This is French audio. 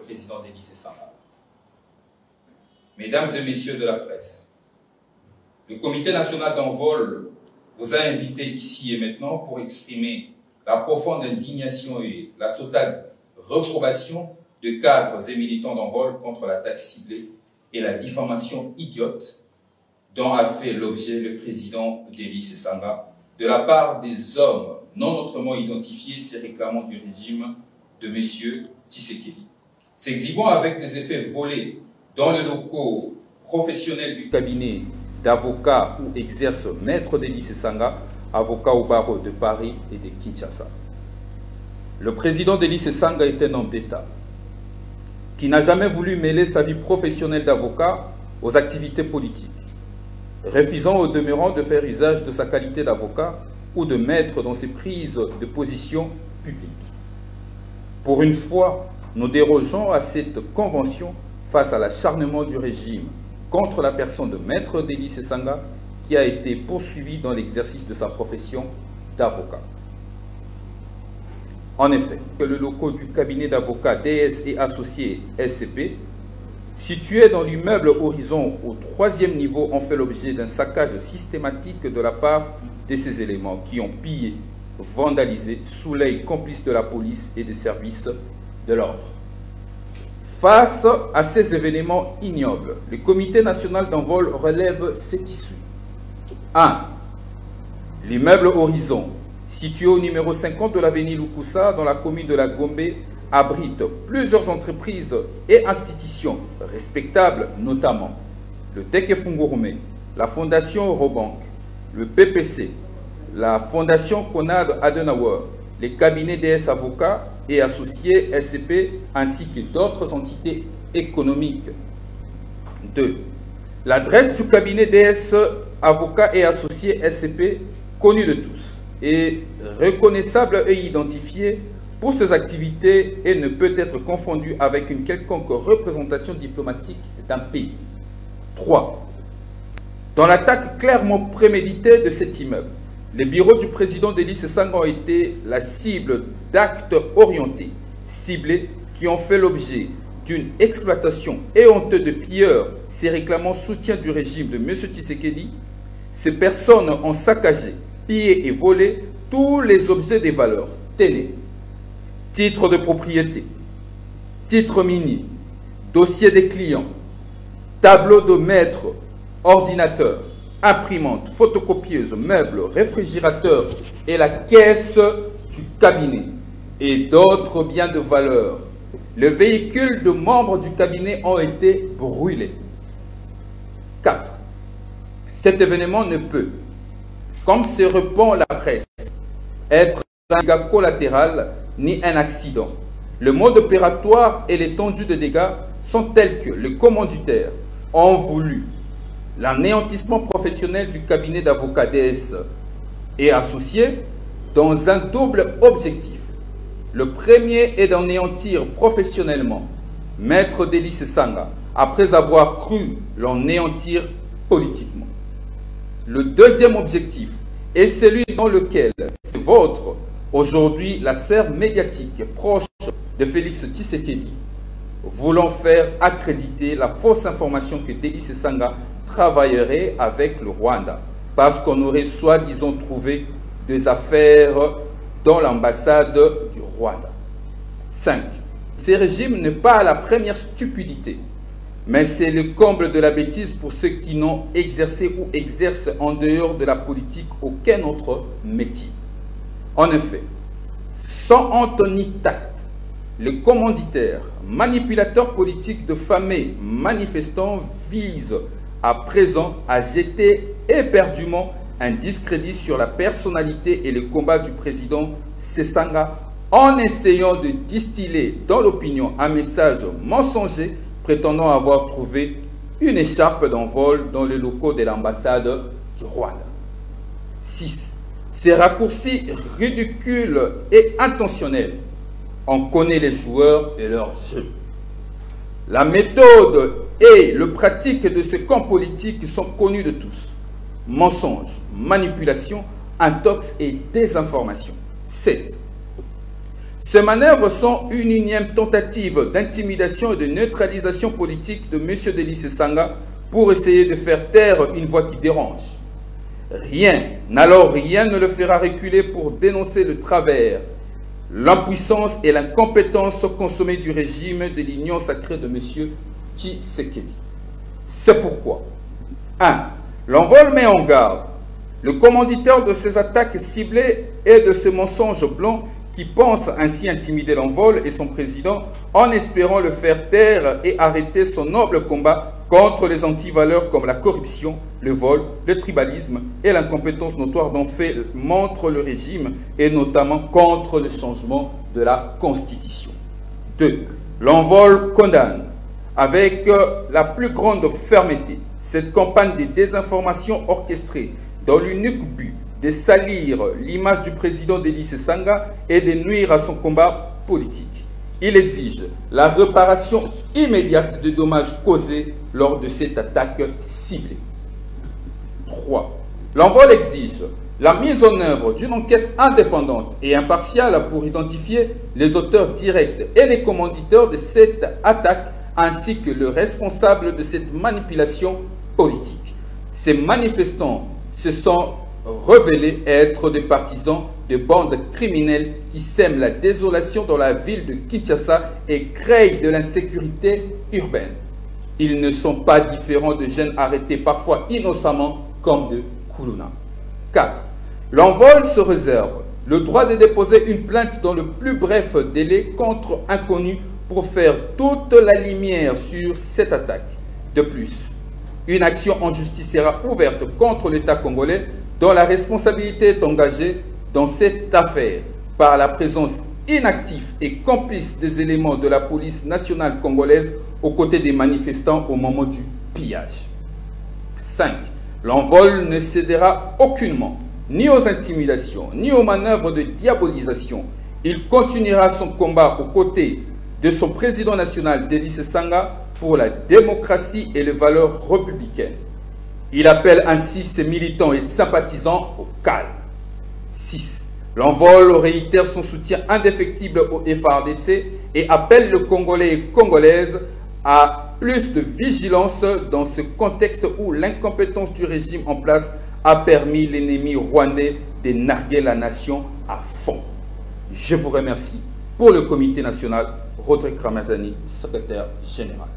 président Denis Sesanga. Mesdames et messieurs de la presse, le Comité national d'envol vous a invité ici et maintenant pour exprimer la profonde indignation et la totale réprobation de cadres et militants d'envol contre l'attaque ciblée et la diffamation idiote dont a fait l'objet le président Denis Sesanga de la part des hommes non autrement identifiés se réclamant du régime de M. Tshisekedi. S'exhibant avec des effets volés dans les locaux professionnels du cabinet d'avocats où exerce Maître Denis Sesanga, avocat au barreau de Paris et de Kinshasa. Le président Denis Sesanga est un homme d'État qui n'a jamais voulu mêler sa vie professionnelle d'avocat aux activités politiques, refusant au demeurant de faire usage de sa qualité d'avocat ou de maître dans ses prises de position publiques. Pour une fois, nous dérogeons à cette convention face à l'acharnement du régime contre la personne de Maître Denis Sesanga qui a été poursuivi dans l'exercice de sa profession d'avocat. En effet, le locaux du cabinet d'avocats DS et associés SCP, situé dans l'immeuble Horizon au 3e niveau, ont fait l'objet d'un saccage systématique de la part de ces éléments qui ont pillé, vandalisé sous l'œil complice de la police et des services de l'ordre. Face à ces événements ignobles, le Comité national d'envol relève ce qui suit. 1. L'immeuble Horizon, situé au numéro 50 de l'avenue Lukusa dans la commune de la Gombe, abrite plusieurs entreprises et institutions respectables, notamment le Teke Fungurume, la Fondation Eurobank, le PPC, la Fondation Konrad Adenauer, les cabinets DS avocats et associés SCP, ainsi que d'autres entités économiques. 2. L'adresse du cabinet DS avocats et associés SCP, connue de tous, est reconnaissable et identifiée pour ses activités et ne peut être confondue avec une quelconque représentation diplomatique d'un pays. 3. Dans l'attaque clairement préméditée de cet immeuble, les bureaux du président Denis Sesanga ont été la cible d'actes orientés, ciblés, qui ont fait l'objet d'une exploitation éhonteuse de pilleurs, se réclamant soutien du régime de M. Tshisekedi. Ces personnes ont saccagé, pillé et volé tous les objets des valeurs. Tenez, titres de propriété, titres miniers, dossiers des clients, tableaux de maître, ordinateurs, imprimantes, photocopieuse, meubles, réfrigérateurs et la caisse du cabinet et d'autres biens de valeur. Les véhicules de membres du cabinet ont été brûlés. 4. Cet événement ne peut, comme se répand la presse, être un dégât collatéral ni un accident. Le mode opératoire et l'étendue des dégâts sont tels que les commanditaires ont voulu l'anéantissement professionnel du cabinet d'avocats DS et associés dans un double objectif. Le premier est d'anéantir professionnellement Maître Denis Sesanga après avoir cru l'anéantir politiquement. Le deuxième objectif est celui dans lequel c'est votre aujourd'hui la sphère médiatique proche de Félix Tshisekedi, voulant faire accréditer la fausse information que Denis Sesanga travaillerait avec le Rwanda, parce qu'on aurait soi-disant trouvé des affaires dans l'ambassade du Rwanda. 5. Ce régime n'est pas la première stupidité, mais c'est le comble de la bêtise pour ceux qui n'ont exercé ou exercent en dehors de la politique aucun autre métier. En effet, sans honte ni tact, les commanditaires, manipulateurs politiques de fameux manifestants visent à présent à jeter éperdument un discrédit sur la personnalité et le combat du président Sesanga en essayant de distiller dans l'opinion un message mensonger prétendant avoir trouvé une écharpe d'envol dans les locaux de l'ambassade du Rwanda. 6. Ces raccourcis ridicules et intentionnels, on connaît les joueurs et leur jeu. La méthode et le pratique de ce camp politique sont connus de tous. Mensonges, manipulation, intox et désinformation. 7. Ces manœuvres sont une énième tentative d'intimidation et de neutralisation politique de M. Délice Sanga pour essayer de faire taire une voix qui dérange. Rien ne le fera reculer pour dénoncer le travers, l'impuissance et l'incompétence consommée du régime de l'Union sacrée de M. Tshisekedi. C'est pourquoi 1. L'envol met en garde le commanditaire de ces attaques ciblées et de ces mensonges blancs qui pense ainsi intimider l'envol et son président en espérant le faire taire et arrêter son noble combat contre les antivaleurs comme la corruption, le vol, le tribalisme et l'incompétence notoire dont fait montre le régime et notamment contre le changement de la Constitution. 2. L'envol condamne avec la plus grande fermeté cette campagne de désinformation orchestrée dans l'unique but de salir l'image du président Délice Sanga et de nuire à son combat politique. Il exige la réparation immédiate des dommages causés lors de cette attaque ciblée. 3. L'envol exige la mise en œuvre d'une enquête indépendante et impartiale pour identifier les auteurs directs et les commanditeurs de cette attaque ainsi que le responsable de cette manipulation politique. Ces manifestants se sont révélés être des partisans de bandes criminelles qui sèment la désolation dans la ville de Kinshasa et créent de l'insécurité urbaine. Ils ne sont pas différents de jeunes arrêtés parfois innocemment comme de Kuluna. 4. L'envol se réserve le droit de déposer une plainte dans le plus bref délai contre inconnu pour faire toute la lumière sur cette attaque. De plus, une action en justice sera ouverte contre l'État congolais dont la responsabilité est engagée dans cette affaire par la présence inactive et complice des éléments de la police nationale congolaise aux côtés des manifestants au moment du pillage. 5. L'envol ne cédera aucunement ni aux intimidations, ni aux manœuvres de diabolisation. Il continuera son combat aux côtés de son président national Délice Sanga pour la démocratie et les valeurs républicaines. Il appelle ainsi ses militants et sympathisants au calme. 6. L'envol réitère son soutien indéfectible au FARDC et appelle le Congolais et Congolaises à plus de vigilance dans ce contexte où l'incompétence du régime en place a permis l'ennemi rwandais de narguer la nation à fond. Je vous remercie. Pour le comité national, Rodrigue Ramazani, secrétaire général.